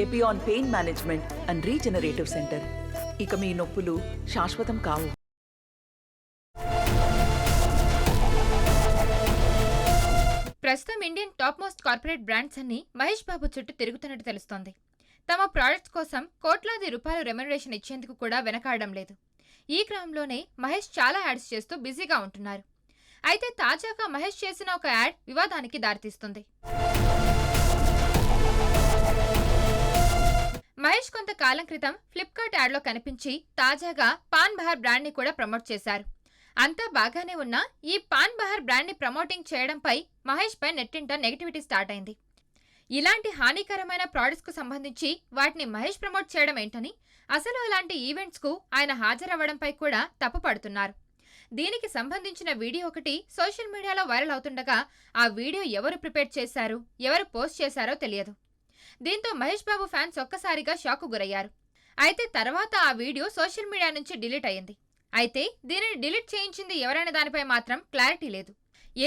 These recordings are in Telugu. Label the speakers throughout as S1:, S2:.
S1: Epione pain management and regenerative centre. ఇక మీ నొప్పులు శాశ్వతం కావు.
S2: ప్రస్తుతం Indian top most corporate brands అన్ని మహేష్ బాబు చుట్టూ తిరుగుతున్నట్టు తెలుస్తోంది. తమ ప్రాజెక్ట్స్ కోసం కోట్లాది రూపాయలు రెమ్యునరేషన్ ఇచ్చేందుకు కూడా వెనకాడడం లేదు. ఈ క్రమంలోనే మహేష్ చాలా యాడ్స్ చేస్తూ బిజీగా ఉంటున్నారు. అయితే తాజాగా మహేష్ చేసిన ఒక యాడ్ వివాదానికి దారితీస్తుంది. మహేష్ కొంతకాలం క్రితం ఫ్లిప్కార్ట్ యాడ్లో కనిపించి తాజాగా పాన్ బహార్ బ్రాండ్ ని కూడా ప్రమోట్ చేశారు. అంతా బాగానే ఉన్నా ఈ పాన్ బహార్ బ్రాండ్ ని ప్రమోటింగ్ చేయడంపై మహేష్ పై నెట్టింట నెగిటివిటీ స్టార్ట్ అయింది. ఇలాంటి హానికరమైన ప్రొడక్ట్స్ కు సంబంధించి వాటిని మహేష్ ప్రమోట్ చేయడం ఏంటని, అసలు అలాంటి ఈవెంట్స్ కు ఆయన హాజరవ్వడంపై కూడా తప్పుపడుతున్నారు. దీనికి సంబంధించిన వీడియో ఒకటి సోషల్ మీడియాలో వైరల్ అవుతుండగా ఆ వీడియో ఎవరు ప్రిపేర్ చేశారు, ఎవరు పోస్ట్ చేశారో తెలియదు. దీంతో మహేష్ బాబు ఫ్యాన్స్ ఒక్కసారిగా షాక్ గురయ్యారు. అయితే తర్వాత ఆ వీడియో సోషల్ మీడియా నుంచి డిలీట్ అయ్యింది. అయితే దీనిని డిలీట్ చేయించింది ఎవరైన దానిపై మాత్రం క్లారిటీ లేదు.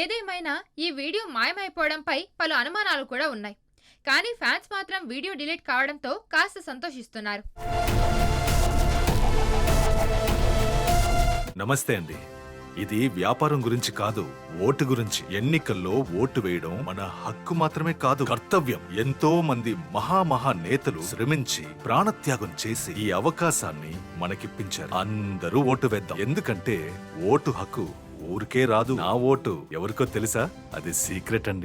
S2: ఏదేమైనా ఈ వీడియో మాయమైపోవడంపై పలు అనుమానాలు కూడా ఉన్నాయి. కానీ ఫ్యాన్స్ మాత్రం వీడియో డిలీట్ కావడంతో కాస్త సంతోషిస్తున్నారు.
S3: నమస్తే అండి. ఇది వ్యాపారం గురించి కాదు, ఓటు గురించి. ఎన్నికల్లో ఓటు వేయడం మన హక్కు మాత్రమే కాదు, కర్తవ్యం. ఎంతో మంది మహా నేతలు శ్రమించి ప్రాణత్యాగం చేసి ఈ అవకాశాన్ని మనకిప్పించారు. అందరూ ఓటు వేద్దాం. ఎందుకంటే ఓటు హక్కు ఊరికే రాదు. నా ఓటు ఎవరికో తెలుసా? అది సీక్రెట్ అండి.